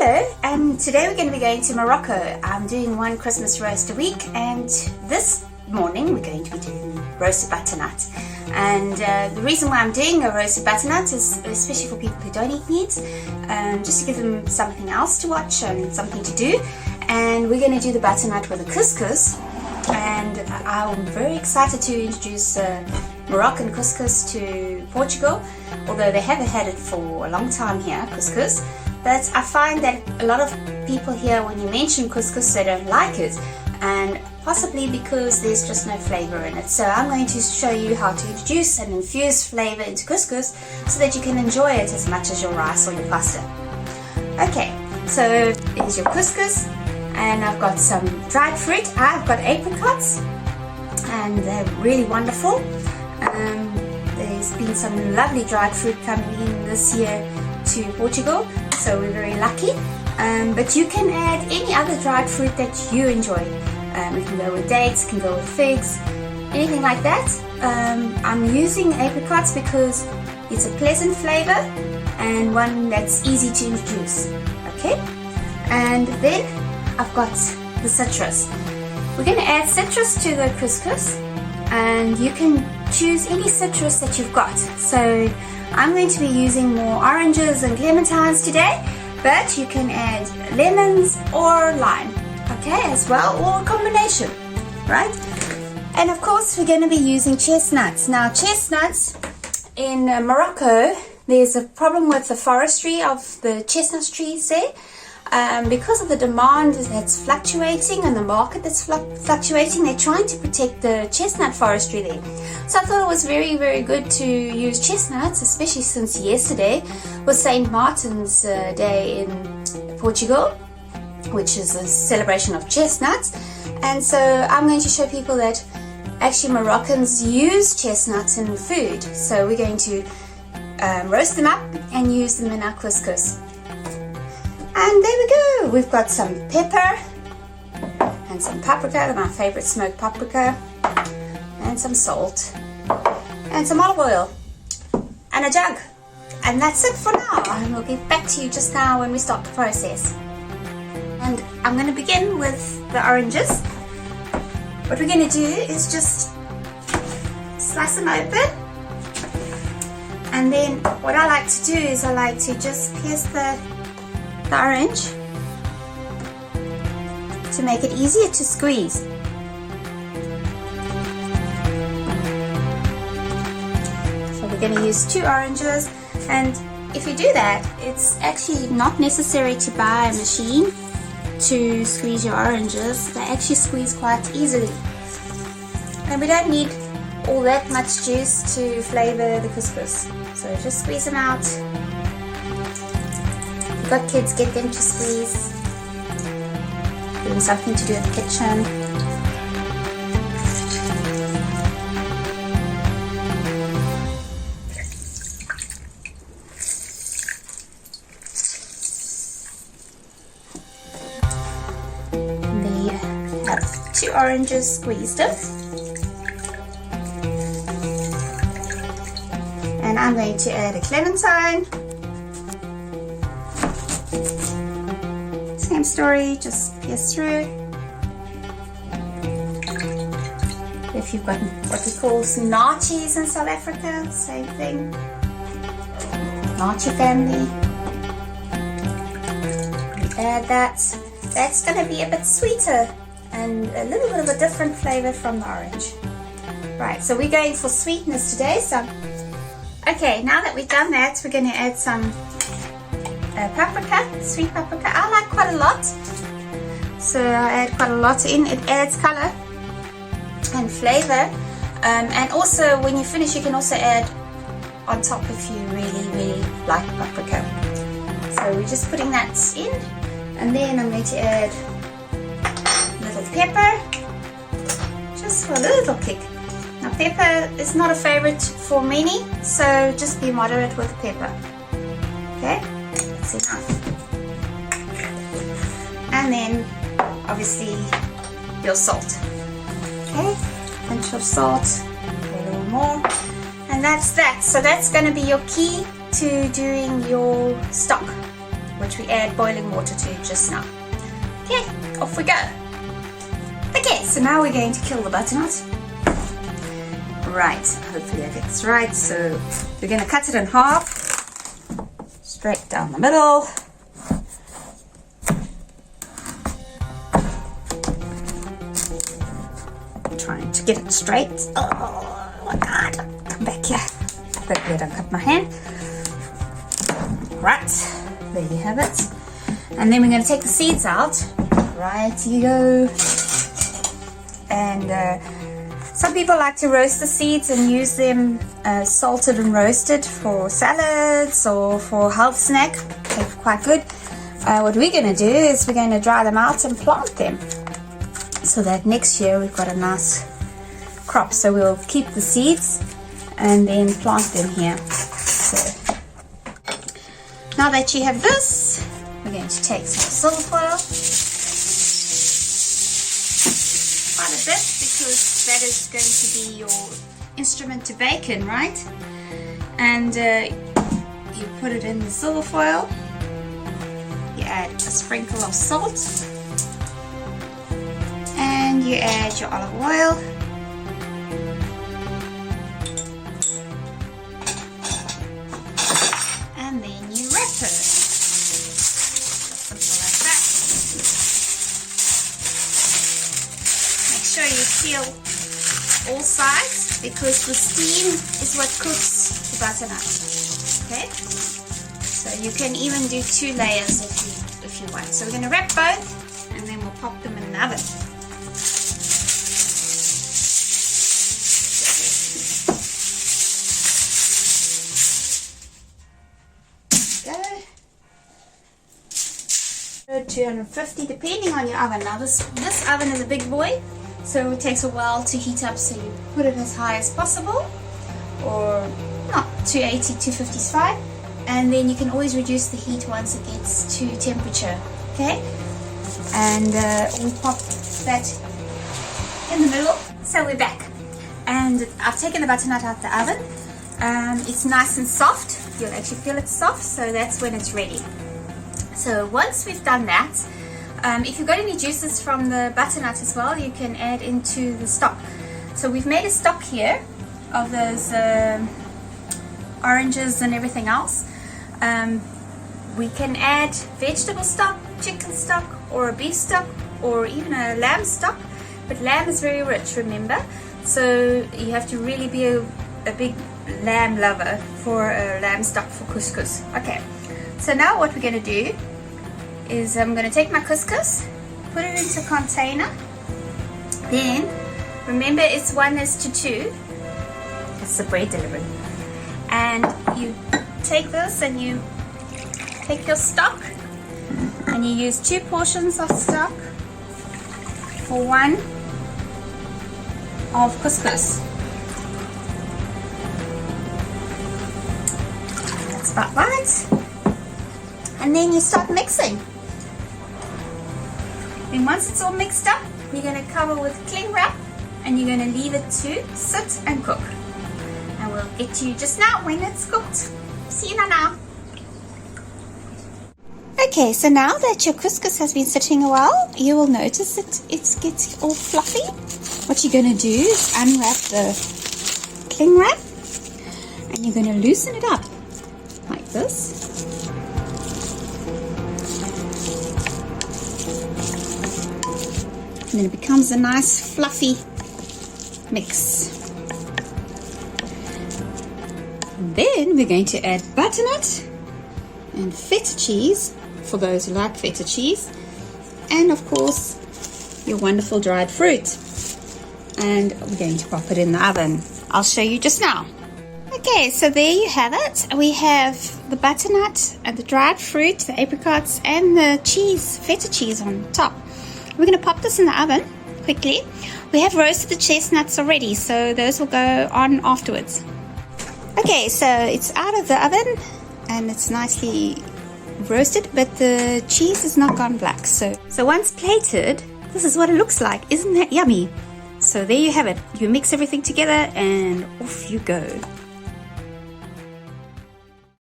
Hello, and today we're going to be going to Morocco. I'm doing one Christmas roast a week, and this morning we're going to be doing roasted butternut. And the reason why I'm doing a roasted butternut is especially for people who don't eat meat, just to give them something else to watch and something to do. And we're going to do the butternut with a couscous, and I'm very excited to introduce Moroccan couscous to Portugal, although they haven't had it for a long time here, couscous. But I find that a lot of people here, when you mention couscous, they don't like it, and possibly because there's just no flavor in it. So I'm going to show you how to introduce and infuse flavor into couscous so that you can enjoy it as much as your rice or your pasta. Okay, so here's your couscous, and I've got some dried fruit. I've got apricots, and they're really wonderful. There's been some lovely dried fruit coming in this year to Portugal, so we're very lucky. But you can add any other dried fruit that you enjoy. You can go with dates, you can go with figs, anything like that. I'm using apricots because it's a pleasant flavor and one that's easy to introduce. Okay, and then I've got the citrus. We're going to add citrus to the couscous, and you can choose any citrus that you've got. So I'm going to be using more oranges and clementines today, but you can add lemons or lime, okay, as well, or a combination, right? And of course we're going to be using chestnuts. Now chestnuts in Morocco, there's a problem with the forestry of the chestnut trees there. Because of the demand that's fluctuating and the market that's fluctuating, they're trying to protect the chestnut forestry there. So I thought it was very, very good to use chestnuts, especially since yesterday was St. Martin's Day in Portugal, which is a celebration of chestnuts. And so I'm going to show people that actually Moroccans use chestnuts in food. So we're going to roast them up and use them in our couscous. And there we go, we've got some pepper and some paprika, my favorite smoked paprika, and some salt and some olive oil and a jug. And that's it for now, and we'll get back to you just now when we start the process. And I'm going to begin with the oranges. What we're going to do is just slice them open, and then what I like to do is I like to just pierce the orange to make it easier to squeeze. So we're going to use 2 oranges, and if you do that, it's actually not necessary to buy a machine to squeeze your oranges. They actually squeeze quite easily, and we don't need all that much juice to flavor the couscous, so just squeeze them out. Got kids, get them to squeeze. Give them something to do in the kitchen. And there you have 2 oranges squeezed up. And I'm going to add a clementine. Same story, just pierce through. If you've got what we call nachos in South Africa, same thing. Nacho family. We add that. That's going to be a bit sweeter and a little bit of a different flavor from the orange. Right, so we're going for sweetness today. So, okay, now that we've done that, we're going to add some paprika, sweet paprika. I like quite a lot, so I add quite a lot in. It adds color and flavor, and also when you finish you can also add on top if you really, really like paprika. So we're just putting that in, and then I'm going to add a little pepper, just for a little kick. Now pepper is not a favorite for many, so just be moderate with pepper. Okay, that's enough. And then obviously your salt. Okay, pinch of salt, a little more, and that's that. So that's going to be your key to doing your stock which we add boiling water to just now. Okay, off we go. Okay, so now we're going to kill the butternut. Right, hopefully I get this right. So we're going to cut it in half, straight down the middle. Trying to get it straight. Oh my God, come back here. Hopefully I don't cut my hand. Right, there you have it. And then we're going to take the seeds out. Right, here you go. And some people like to roast the seeds and use them salted and roasted for salads or for health snack. They're quite good. What we're going to do is we're going to dry them out and plant them, so that next year we've got a nice crop. So we'll keep the seeds and then plant them here. So now that you have this, we're going to take some silver foil, quite a bit, because that is going to be your instrument to bake in, right? And you put it in the silver foil, you add a sprinkle of salt, and you add your olive oil, and then you wrap it. Simple as that. Make sure you seal all sides, because the steam is what cooks the butternut. Okay, so you can even do 2 layers if you want. So we're going to wrap both, and then we'll pop them in the oven. Go 250, depending on your oven. Now this oven is a big boy, so it takes a while to heat up, so you put it as high as possible, or not, 280, 250 is fine, and then you can always reduce the heat once it gets to temperature. Okay, and we pop that in the middle. So we're back, and I've taken the butternut out the oven. It's nice and soft. You'll actually feel it's soft, so that's when it's ready. So once we've done that, if you've got any juices from the butternut as well, you can add into the stock. So we've made a stock here of those oranges and everything else. We can add vegetable stock, chicken stock, or a beef stock, or even a lamb stock, but lamb is very rich, remember, so you have to really be a big lamb lover for a lamb stock for couscous. Okay, so now what we're going to do is I'm going to take my couscous, put it into a container, then remember it's 1:2, it's the bread delivery, and you take this and you take your stock and you use 2 portions of stock for 1 of couscous. That's about right. And then you start mixing. And once it's all mixed up, you're going to cover with cling wrap, and you're going to leave it to sit and cook. And we'll get to you just now when it's cooked. See you now. Okay, so now that your couscous has been sitting a while, you will notice that it gets all fluffy. What you're going to do is unwrap the cling wrap, and you're going to loosen it up like this. And then it becomes a nice fluffy mix. And then we're going to add butternut and feta cheese, for those who like feta cheese, and of course your wonderful dried fruit. And we're going to pop it in the oven. I'll show you just now. Okay, so there you have it. We have the butternut and the dried fruit, the apricots, and the cheese, feta cheese on top. We're going to pop this in the oven quickly. We have roasted the chestnuts already, so those will go on afterwards. Okay, so it's out of the oven and it's nicely roasted, but the cheese is not gone black. So once plated, this is what it looks like. Isn't that yummy? So there you have it. You mix everything together and off you go.